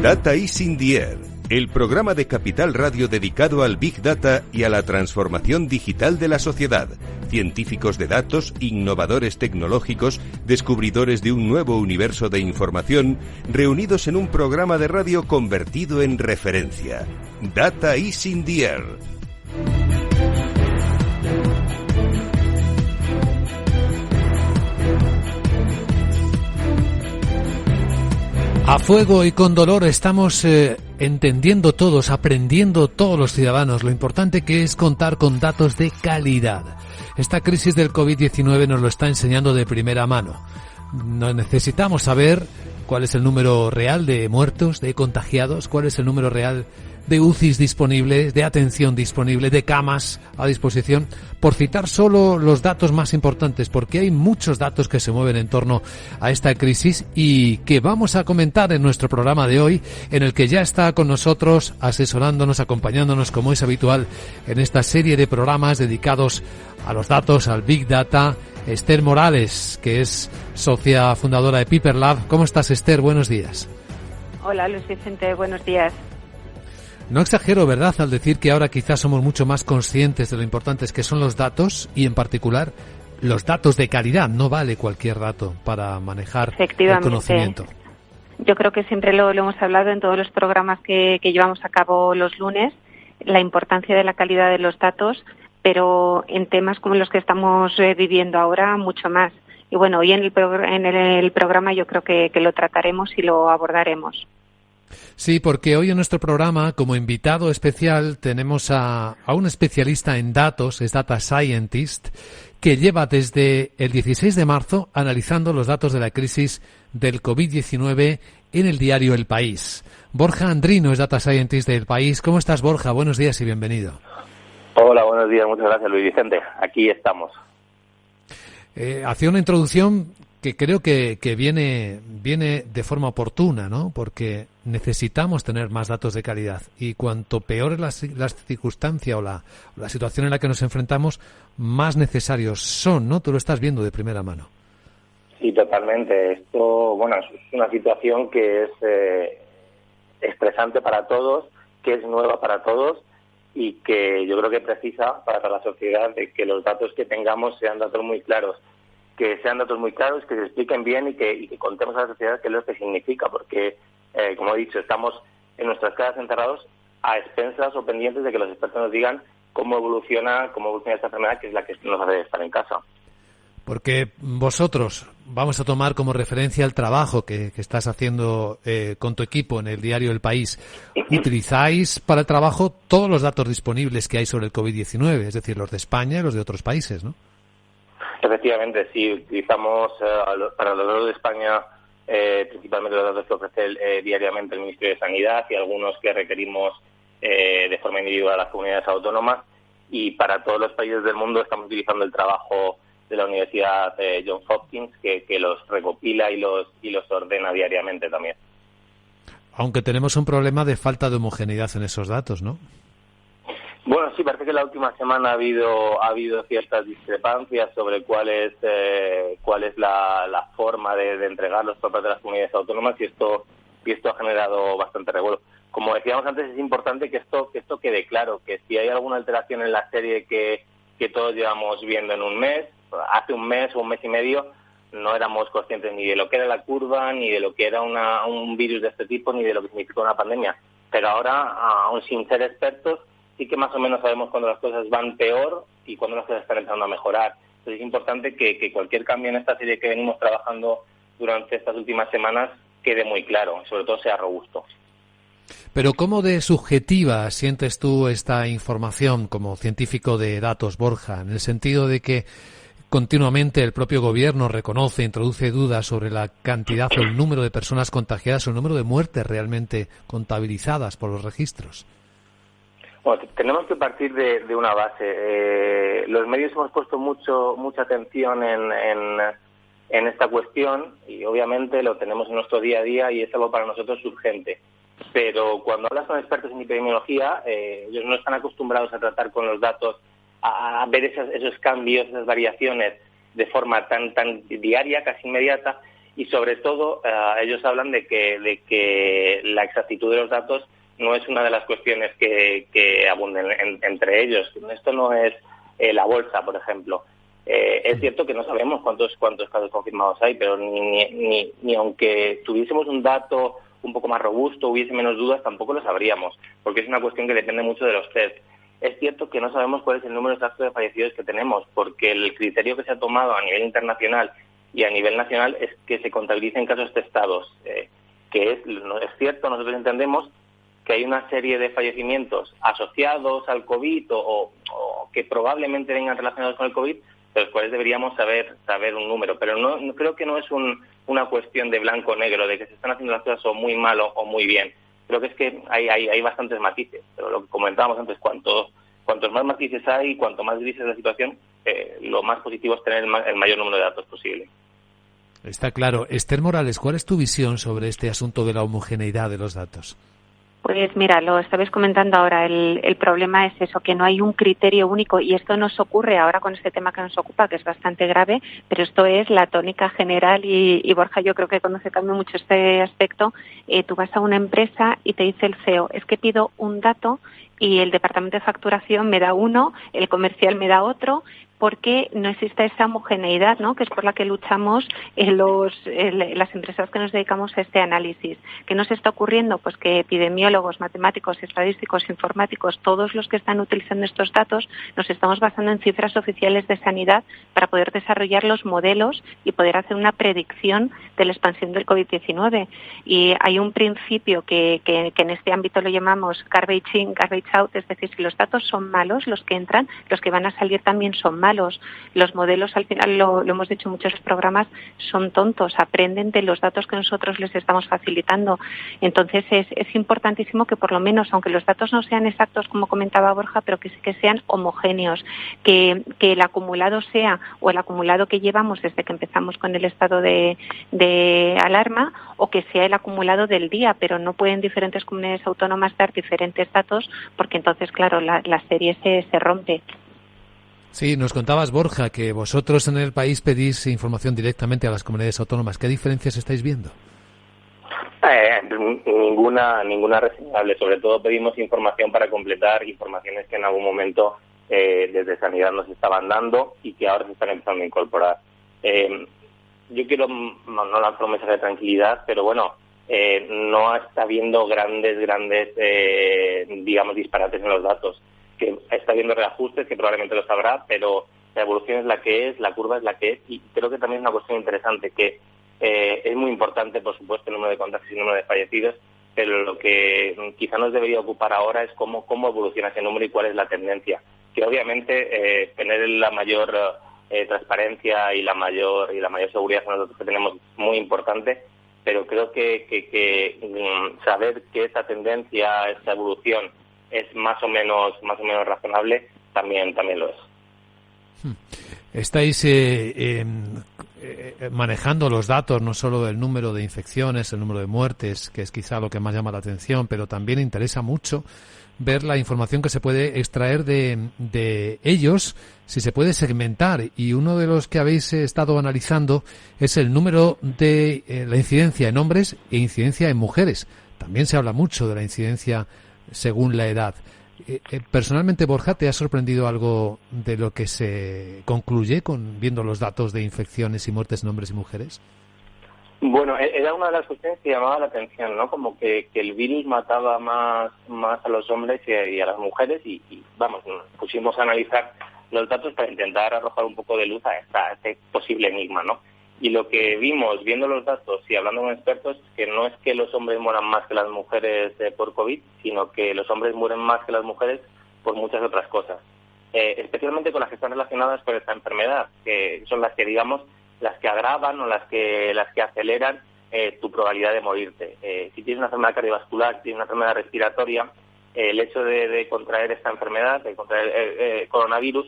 Data is in the air, el programa de Capital Radio dedicado al Big Data y a la transformación digital de la sociedad. Científicos de datos, innovadores tecnológicos, descubridores de un nuevo universo de información, reunidos en un programa de radio convertido en referencia. Data is in the air. A fuego y con dolor estamos entendiendo todos, aprendiendo todos los ciudadanos lo importante que es contar con datos de calidad. Esta crisis del COVID-19 nos lo está enseñando de primera mano. Necesitamos saber cuál es el número real de muertos, de contagiados, cuál es el número real de UCIs disponibles, de atención disponible, de camas a disposición, por citar solo los datos más importantes, porque hay muchos datos que se mueven en torno a esta crisis y que vamos a comentar en nuestro programa de hoy, en el que ya está con nosotros, asesorándonos, acompañándonos como es habitual en esta serie de programas dedicados a los datos, al Big Data, Esther Morales, que es socia fundadora de Piper Lab. ¿Cómo estás, Esther? Buenos días. Hola, Luis Vicente. Buenos días. No exagero, ¿verdad?, al decir que ahora quizás somos mucho más conscientes de lo importantes que son los datos y, en particular, los datos de calidad. No vale cualquier dato para manejar el conocimiento. Yo creo que siempre lo hemos hablado en todos los programas que llevamos a cabo los lunes, la importancia de la calidad de los datos, pero en temas como los que estamos viviendo ahora, mucho más. Y bueno, hoy en el programa yo creo que lo trataremos y lo abordaremos. Sí, porque hoy en nuestro programa, como invitado especial, tenemos a un especialista en datos, es Data Scientist, que lleva desde el 16 de marzo analizando los datos de la crisis del COVID-19 en el diario El País. Borja Andrino es Data Scientist del País. ¿Cómo estás, Borja? Buenos días y bienvenido. Hola, buenos días. Muchas gracias, Luis Vicente. Aquí estamos. Hacía una introducción que creo que viene de forma oportuna, ¿no? Porque necesitamos tener más datos de calidad y cuanto peor es la circunstancia o la situación en la que nos enfrentamos, más necesarios son, ¿no? Tú lo estás viendo de primera mano. Sí, totalmente. Esto, bueno, es una situación que es estresante para todos, que es nueva para todos y que yo creo que precisa para la sociedad de que los datos que tengamos sean datos muy claros. Que sean datos muy claros, que se expliquen bien y que contemos a la sociedad qué es lo que significa, porque, como he dicho, estamos en nuestras casas encerrados a expensas o pendientes de que los expertos nos digan cómo evoluciona esta enfermedad, que es la que nos hace estar en casa. Porque vosotros, vamos a tomar como referencia el trabajo que estás haciendo con tu equipo en el diario El País, utilizáis para el trabajo todos los datos disponibles que hay sobre el COVID-19, es decir, los de España y los de otros países, ¿no? Efectivamente, sí, utilizamos para los datos de España principalmente los datos que ofrece diariamente el Ministerio de Sanidad y algunos que requerimos de forma individual a las comunidades autónomas, y para todos los países del mundo estamos utilizando el trabajo de la Universidad Johns Hopkins que los recopila y los ordena diariamente también. Aunque tenemos un problema de falta de homogeneidad en esos datos, ¿no? Bueno, sí, parece que la última semana ha habido ciertas discrepancias sobre cuál es la forma de entregarlos por parte de las comunidades autónomas y esto ha generado bastante revuelo. Como decíamos antes, es importante que esto quede claro, que si hay alguna alteración en la serie que todos llevamos viendo en un mes, hace un mes o un mes y medio, no éramos conscientes ni de lo que era la curva, ni de lo que era un virus de este tipo, ni de lo que significa una pandemia. Pero ahora, aún sin ser expertos, sí que más o menos sabemos cuando las cosas van peor y cuando las cosas están empezando a mejorar. Entonces es importante que cualquier cambio en esta serie que venimos trabajando durante estas últimas semanas quede muy claro, sobre todo sea robusto. Pero ¿cómo de subjetiva sientes tú esta información como científico de datos, Borja? En el sentido de que continuamente el propio gobierno reconoce, introduce dudas sobre la cantidad o el número de personas contagiadas o el número de muertes realmente contabilizadas por los registros. Bueno, tenemos que partir de una base. Los medios hemos puesto mucha atención en esta cuestión y obviamente lo tenemos en nuestro día a día y es algo para nosotros urgente. Pero cuando hablas con expertos en epidemiología, ellos no están acostumbrados a tratar con los datos, a ver esos cambios, esas variaciones de forma tan diaria, casi inmediata, y sobre todo ellos hablan de que la exactitud de los datos no es una de las cuestiones que abunden entre ellos. Esto no es la bolsa, por ejemplo. Es cierto que no sabemos cuántos casos confirmados hay, pero ni aunque tuviésemos un dato un poco más robusto, hubiese menos dudas, tampoco lo sabríamos, porque es una cuestión que depende mucho de los test. Es cierto que no sabemos cuál es el número exacto de fallecidos que tenemos, porque el criterio que se ha tomado a nivel internacional y a nivel nacional es que se contabilicen casos testados, que es cierto, nosotros entendemos que hay una serie de fallecimientos asociados al COVID o que probablemente vengan relacionados con el COVID, de los cuales deberíamos saber un número, pero no creo que no es una cuestión de blanco o negro, de que se están haciendo las cosas o muy mal o muy bien. Creo que es que hay bastantes matices, pero lo que comentábamos antes, cuantos más matices hay, cuanto más gris es la situación, lo más positivo es tener el mayor número de datos posible. Está claro. Esther Morales, ¿cuál es tu visión sobre este asunto de la homogeneidad de los datos? Pues mira, lo estabais comentando ahora, el problema es eso, que no hay un criterio único, y esto nos ocurre ahora con este tema que nos ocupa, que es bastante grave, pero esto es la tónica general y Borja yo creo que conoce también mucho este aspecto. Tú vas a una empresa y te dice el CEO, es que pido un dato y el departamento de facturación me da uno, el comercial me da otro, porque no existe esa homogeneidad, ¿no?, que es por la que luchamos las empresas que nos dedicamos a este análisis. ¿Qué nos está ocurriendo? Pues que epidemiólogos, matemáticos, estadísticos, informáticos, todos los que están utilizando estos datos, nos estamos basando en cifras oficiales de sanidad para poder desarrollar los modelos y poder hacer una predicción de la expansión del COVID-19. Y hay un principio que en este ámbito lo llamamos garbage in, garbage out, es decir, si los datos son malos, los que entran, los que van a salir también son malos. Los modelos, al final, lo hemos dicho en muchos programas, son tontos, aprenden de los datos que nosotros les estamos facilitando. Entonces es importantísimo que por lo menos, aunque los datos no sean exactos como comentaba Borja, pero que sí que sean homogéneos, que el acumulado sea o el acumulado que llevamos desde que empezamos con el estado de alarma, o que sea el acumulado del día, pero no pueden diferentes comunidades autónomas dar diferentes datos, porque entonces, claro, la serie se rompe. Sí, nos contabas, Borja, que vosotros en el país pedís información directamente a las comunidades autónomas. ¿Qué diferencias estáis viendo? Ninguna reseñable. Sobre todo pedimos información para completar informaciones que en algún momento desde Sanidad nos estaban dando y que ahora se están empezando a incorporar. Yo quiero no lanzar un mensaje de tranquilidad, pero bueno, no está habiendo grandes disparates en los datos. Que está habiendo reajustes, que probablemente lo sabrá, pero la evolución es la que es, la curva es la que es, y creo que también es una cuestión interesante, que es muy importante, por supuesto, el número de contagios y el número de fallecidos, pero lo que quizá nos debería ocupar ahora es cómo evoluciona ese número y cuál es la tendencia. Que obviamente tener la mayor transparencia y la mayor seguridad en los datos que tenemos es muy importante, pero creo que saber que esa tendencia, esa evolución es más o menos razonable, también lo es. Estáis manejando los datos no solo del número de infecciones, el número de muertes, que es quizá lo que más llama la atención, pero también interesa mucho ver la información que se puede extraer de ellos, si se puede segmentar. Y uno de los que habéis estado analizando es el número de la incidencia en hombres e incidencia en mujeres. También se habla mucho de la incidencia según la edad. Personalmente, Borja, ¿te ha sorprendido algo de lo que se concluye viendo los datos de infecciones y muertes en hombres y mujeres? Bueno, era una de las cuestiones que llamaba la atención, ¿no? Como que el virus mataba más a los hombres y a las mujeres y vamos, nos pusimos a analizar los datos para intentar arrojar un poco de luz a este posible enigma, ¿no? Y lo que vimos, viendo los datos y hablando con expertos, que no es que los hombres mueran más que las mujeres por COVID, sino que los hombres mueren más que las mujeres por muchas otras cosas. Especialmente con las que están relacionadas con esta enfermedad, que son las que, digamos, las que agravan o las que aceleran tu probabilidad de morirte. Si tienes una enfermedad cardiovascular, si tienes una enfermedad respiratoria, el hecho de contraer esta enfermedad, de contraer coronavirus,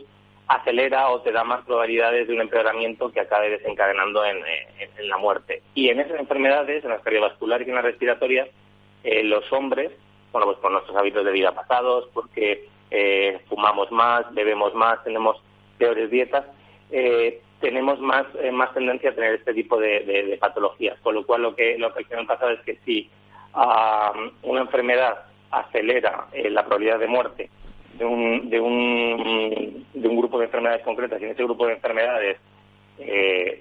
acelera o te da más probabilidades de un empeoramiento que acabe desencadenando en la muerte. Y en esas enfermedades, en las cardiovasculares y en las respiratorias, los hombres, bueno, pues por nuestros hábitos de vida pasados, porque fumamos más, bebemos más, tenemos peores dietas, tenemos más tendencia a tener este tipo de patologías. Con lo cual, lo que al final pasa es que si una enfermedad acelera la probabilidad de muerte de un grupo de enfermedades concretas, y en ese grupo de enfermedades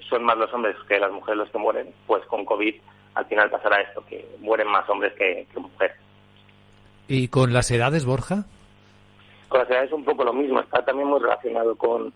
son más los hombres que las mujeres los que mueren, pues con COVID al final pasará esto, que mueren más hombres que mujeres. ¿Y con las edades, Borja? Con las edades es un poco lo mismo, está también muy relacionado con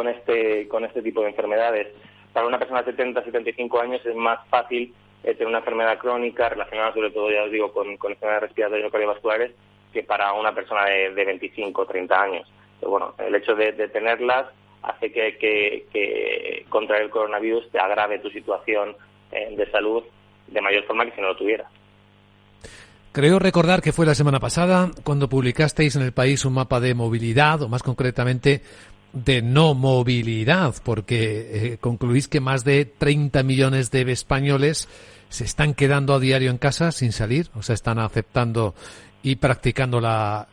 este tipo de enfermedades. Para una persona de 70-75 años es más fácil tener una enfermedad crónica relacionada sobre todo, ya os digo, con enfermedades respiratorias o cardiovasculares, que para una persona de 25 o 30 años. Pero bueno, el hecho de tenerlas hace que contraer el coronavirus te agrave tu situación de salud de mayor forma que si no lo tuvieras. Creo recordar que fue la semana pasada cuando publicasteis en El País un mapa de movilidad, o más concretamente de no movilidad, porque concluís que más de 30 millones de españoles se están quedando a diario en casa sin salir, o sea, están aceptando y practicando la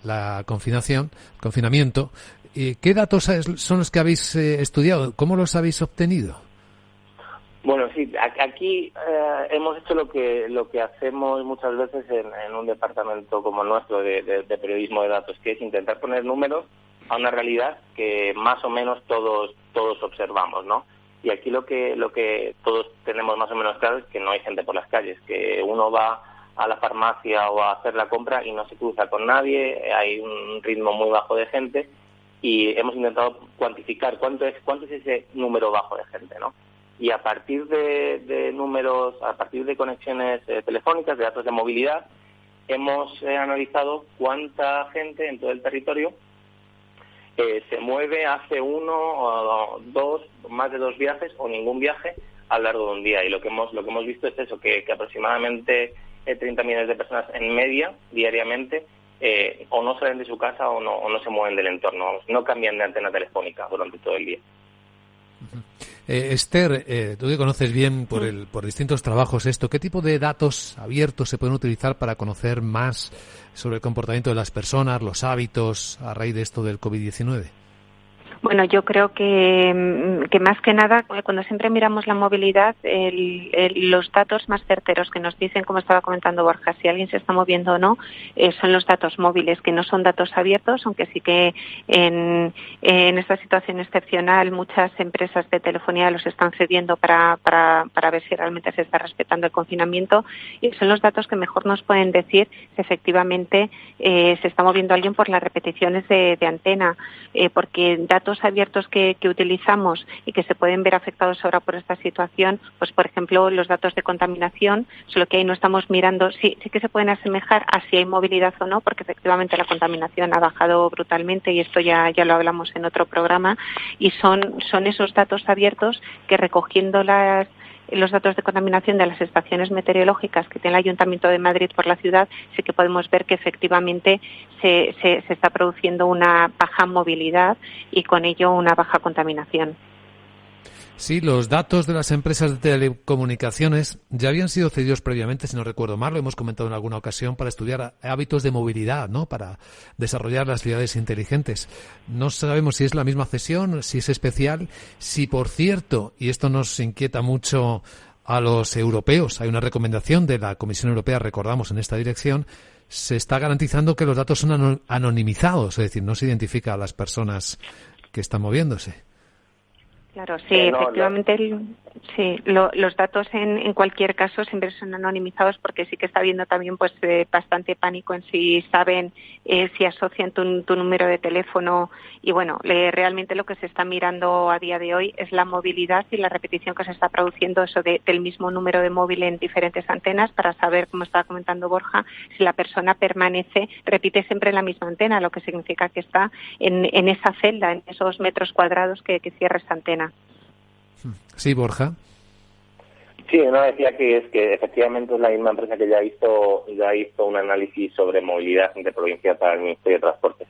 confinamiento. ¿Qué datos son los que habéis estudiado? ¿Cómo los habéis obtenido? Bueno, sí, aquí hemos hecho lo que hacemos muchas veces en un departamento como el nuestro de periodismo de datos, que es intentar poner números a una realidad que más o menos todos observamos, ¿no? Y aquí lo que todos tenemos más o menos claro es que no hay gente por las calles, que uno va a la farmacia o a hacer la compra y no se cruza con nadie, hay un ritmo muy bajo de gente, y hemos intentado cuantificar cuánto es ese número bajo de gente, ¿no? Y a partir de números, a partir de conexiones telefónicas, de datos de movilidad, hemos analizado cuánta gente en todo el territorio se mueve, hace uno o dos, más de 2 viajes o ningún viaje a lo largo de un día. Y lo que hemos visto es eso, que aproximadamente 30 millones de personas en media, diariamente, o no salen de su casa o no se mueven del entorno, no cambian de antena telefónica durante todo el día. Esther, tú que conoces bien por distintos trabajos esto, ¿qué tipo de datos abiertos se pueden utilizar para conocer más sobre el comportamiento de las personas, los hábitos a raíz de esto del COVID-19? Bueno, yo creo que más que nada, cuando siempre miramos la movilidad, los datos más certeros que nos dicen, como estaba comentando Borja, si alguien se está moviendo o no, son los datos móviles, que no son datos abiertos, aunque sí que en esta situación excepcional muchas empresas de telefonía los están cediendo para ver si realmente se está respetando el confinamiento, y son los datos que mejor nos pueden decir si efectivamente se está moviendo alguien por las repeticiones de antena, porque datos abiertos que utilizamos y que se pueden ver afectados ahora por esta situación, pues por ejemplo los datos de contaminación, solo que ahí no estamos mirando, sí que se pueden asemejar a si hay movilidad o no, porque efectivamente la contaminación ha bajado brutalmente y esto ya lo hablamos en otro programa, y son esos datos abiertos que, recogiendo los datos de contaminación de las estaciones meteorológicas que tiene el Ayuntamiento de Madrid por la ciudad, sí que podemos ver que efectivamente se está produciendo una baja movilidad y con ello una baja contaminación. Sí, los datos de las empresas de telecomunicaciones ya habían sido cedidos previamente, si no recuerdo mal, lo hemos comentado en alguna ocasión, para estudiar hábitos de movilidad, ¿no? Para desarrollar las ciudades inteligentes. No sabemos si es la misma cesión, si es especial, si por cierto, y esto nos inquieta mucho a los europeos, hay una recomendación de la Comisión Europea, recordamos, en esta dirección, se está garantizando que los datos son anonimizados, es decir, no se identifica a las personas que están moviéndose. Claro, sí, efectivamente, los datos en cualquier caso siempre son anonimizados, porque sí que está habiendo también pues bastante pánico en si saben, si asocian tu número de teléfono, y bueno, realmente lo que se está mirando a día de hoy es la movilidad y la repetición que se está produciendo eso del mismo número de móvil en diferentes antenas, para saber, como estaba comentando Borja, si la persona repite siempre la misma antena, lo que significa que está en esa celda, en esos metros cuadrados que cierra esa antena. Sí, Borja. Sí, no, decía que es que efectivamente es la misma empresa que ya hizo un análisis sobre movilidad entre provincias para el Ministerio de Transportes.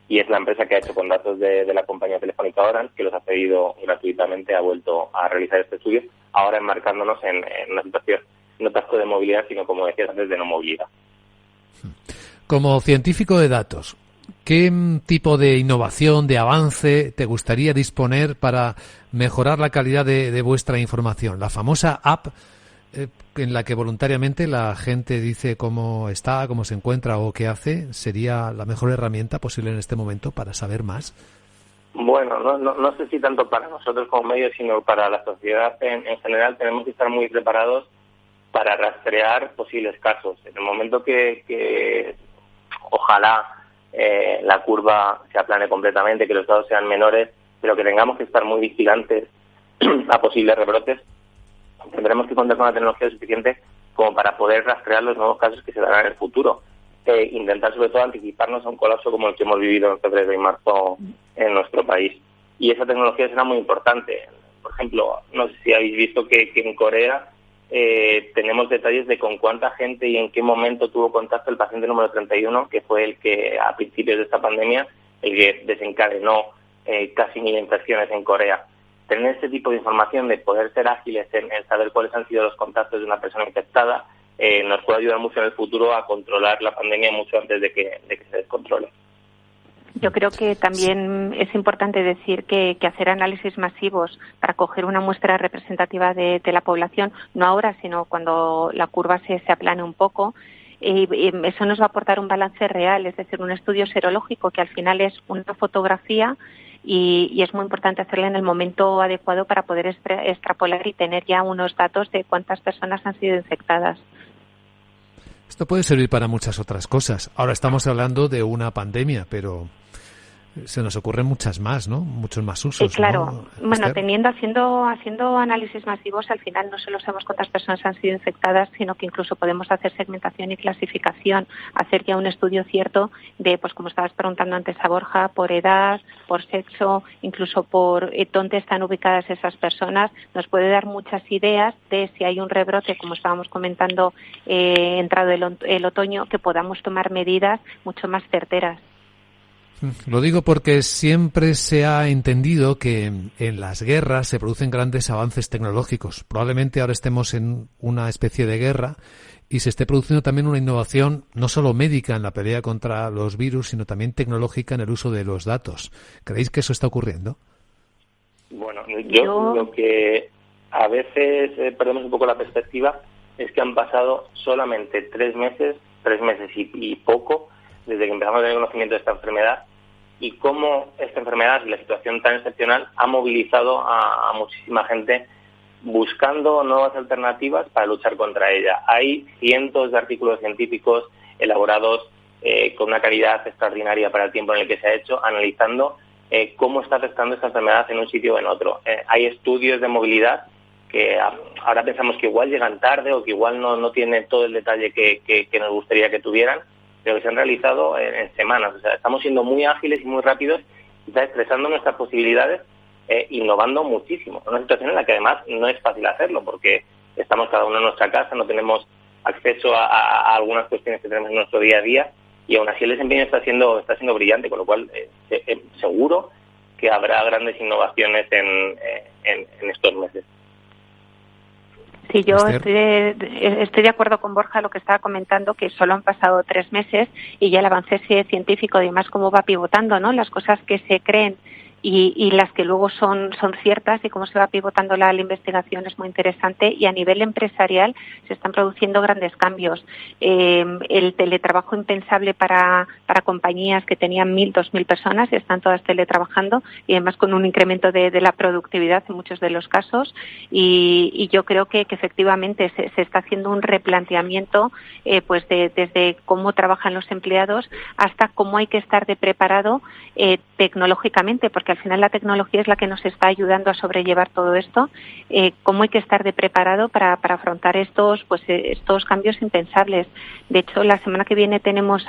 Y es la empresa que ha hecho con datos de la compañía telefónica Orange, que los ha pedido gratuitamente, ha vuelto a realizar este estudio, ahora enmarcándonos en una situación no tanto de movilidad, sino, como decías antes, de no movilidad. Como científico de datos, ¿Qué tipo de innovación, de avance te gustaría disponer para mejorar la calidad de vuestra información? La famosa app en la que voluntariamente la gente dice cómo está, cómo se encuentra o qué hace, ¿sería la mejor herramienta posible en este momento para saber más? Bueno, no sé si tanto para nosotros como medios, sino para la sociedad en general. Tenemos que estar muy preparados para rastrear posibles casos. En el momento que ojalá la curva se aplane completamente, que los datos sean menores, pero que tengamos que estar muy vigilantes a posibles rebrotes, tendremos que contar con la tecnología suficiente como para poder rastrear los nuevos casos que se darán en el futuro. Intentar sobre todo anticiparnos a un colapso como el que hemos vivido en febrero y marzo en nuestro país. Y esa tecnología será muy importante. Por ejemplo, no sé si habéis visto que en Corea tenemos detalles de con cuánta gente y en qué momento tuvo contacto el paciente número 31, que fue el que a principios de esta pandemia, el que desencadenó casi 1.000 infecciones en Corea. Tener este tipo de información, de poder ser ágiles en saber cuáles han sido los contactos de una persona infectada, nos puede ayudar mucho en el futuro a controlar la pandemia mucho antes de que se descontrole. Yo creo que también es importante decir que hacer análisis masivos para coger una muestra representativa de la población, no ahora, sino cuando la curva se aplane un poco, eso nos va a aportar un balance real, es decir, un estudio serológico que al final es una fotografía y es muy importante hacerla en el momento adecuado para poder extrapolar y tener ya unos datos de cuántas personas han sido infectadas. Esto puede servir para muchas otras cosas. Ahora estamos hablando de una pandemia, pero se nos ocurren muchas más, ¿no? Muchos más usos. Claro. ¿No, Bueno, Esther? haciendo análisis masivos, al final no solo sabemos cuántas personas han sido infectadas, sino que incluso podemos hacer segmentación y clasificación, hacer ya un estudio cierto de, pues como estabas preguntando antes a Borja, por edad, por sexo, incluso por dónde están ubicadas esas personas. Nos puede dar muchas ideas de si hay un rebrote, como estábamos comentando, entrado el otoño, que podamos tomar medidas mucho más certeras. Lo digo porque siempre se ha entendido que en las guerras se producen grandes avances tecnológicos. Probablemente ahora estemos en una especie de guerra y se esté produciendo también una innovación no solo médica en la pelea contra los virus, sino también tecnológica en el uso de los datos. ¿Creéis que eso está ocurriendo? Bueno, yo lo que a veces perdemos un poco la perspectiva es que han pasado solamente 3 meses y poco desde que empezamos a tener conocimiento de esta enfermedad y cómo esta enfermedad y la situación tan excepcional ha movilizado a muchísima gente buscando nuevas alternativas para luchar contra ella. Hay cientos de artículos científicos elaborados con una calidad extraordinaria para el tiempo en el que se ha hecho, analizando cómo está afectando esta enfermedad en un sitio o en otro. Hay estudios de movilidad que ahora pensamos que igual llegan tarde o que igual no tienen todo el detalle que nos gustaría que tuvieran, pero que se han realizado en semanas. O sea, estamos siendo muy ágiles y muy rápidos, expresando nuestras posibilidades, innovando muchísimo. Una situación en la que además no es fácil hacerlo, porque estamos cada uno en nuestra casa, no tenemos acceso a algunas cuestiones que tenemos en nuestro día a día, y aún así el desempeño está siendo brillante, con lo cual seguro que habrá grandes innovaciones en estos meses. Sí, yo estoy de acuerdo con Borja lo que estaba comentando, que solo han pasado 3 meses y ya el avance científico, además cómo va pivotando, ¿no? Las cosas que se creen y las que luego son ciertas, y cómo se va pivotando la investigación es muy interesante. Y a nivel empresarial se están produciendo grandes cambios. El teletrabajo impensable para compañías que tenían 1.000, 2.000 personas, están todas teletrabajando y además con un incremento de la productividad en muchos de los casos. Y yo creo que efectivamente se está haciendo un replanteamiento pues desde cómo trabajan los empleados hasta cómo hay que estar de preparado tecnológicamente, porque al final la tecnología es la que nos está ayudando a sobrellevar todo esto, cómo hay que estar de preparado para afrontar estos cambios impensables. De hecho, la semana que viene tenemos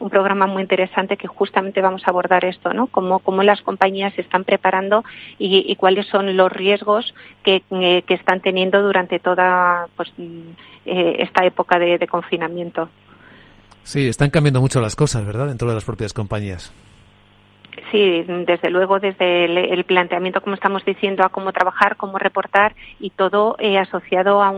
un programa muy interesante que justamente vamos a abordar esto, ¿no? Cómo las compañías se están preparando y cuáles son los riesgos que están teniendo durante toda esta época de confinamiento. Sí, están cambiando mucho las cosas, ¿verdad?, dentro de las propias compañías. Sí, desde luego, desde el planteamiento, como estamos diciendo, a cómo trabajar, cómo reportar y todo asociado a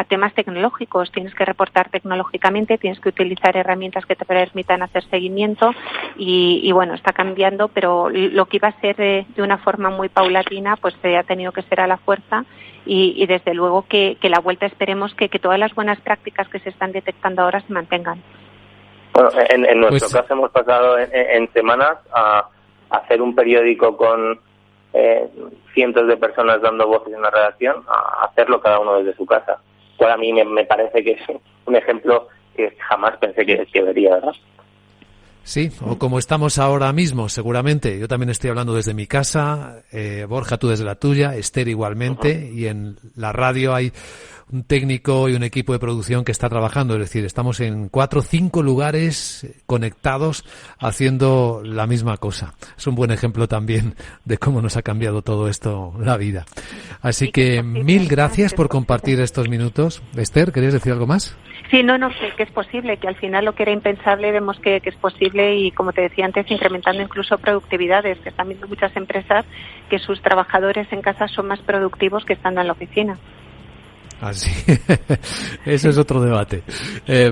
temas tecnológicos. Tienes que reportar tecnológicamente, tienes que utilizar herramientas que te permitan hacer seguimiento y bueno, está cambiando, pero lo que iba a ser de una forma muy paulatina, pues ha tenido que ser a la fuerza y desde luego que la vuelta esperemos que todas las buenas prácticas que se están detectando ahora se mantengan. Bueno, en nuestro caso hemos pasado en semanas a hacer un periódico con cientos de personas dando voces en una redacción, a hacerlo cada uno desde su casa. Cual a mí me parece que es un ejemplo que jamás pensé que vería, ¿verdad? Sí, o como estamos ahora mismo, seguramente. Yo también estoy hablando desde mi casa, Borja, tú desde la tuya, Esther igualmente, y en la radio hay un técnico y un equipo de producción que está trabajando, es decir, estamos en 4 o 5 lugares conectados haciendo la misma cosa. Es un buen ejemplo también de cómo nos ha cambiado todo esto la vida. Así que 1000 gracias por compartir estos minutos. Esther, ¿querías decir algo más? Sí, no, que es posible, que al final lo que era impensable vemos que es posible y, como te decía antes, incrementando incluso productividades, que están viendo muchas empresas que sus trabajadores en casa son más productivos que estando en la oficina. Así, eso es otro debate.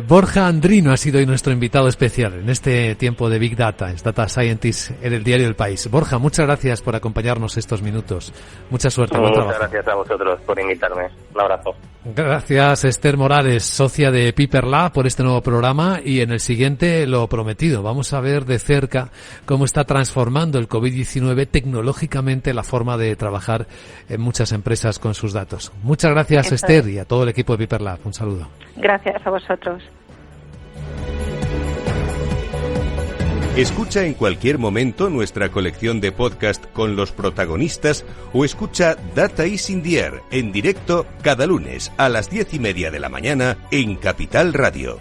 Borja Andrino ha sido hoy nuestro invitado especial en este tiempo de Big Data, es Data Scientist en el diario El País. Borja, muchas gracias por acompañarnos estos minutos. Mucha suerte. Buen trabajo. Muchas gracias a vosotros por invitarme. Un abrazo. Gracias, Esther Morales, socia de Piper Lab, por este nuevo programa, y en el siguiente, lo prometido, vamos a ver de cerca cómo está transformando el COVID-19 tecnológicamente la forma de trabajar en muchas empresas con sus datos. Muchas gracias, Esther, y a todo el equipo de Piper Lab. Un saludo. Gracias a vosotros. Escucha en cualquier momento nuestra colección de podcast con los protagonistas o escucha Data is in the Air en directo cada lunes a las 10:30 de la mañana en Capital Radio.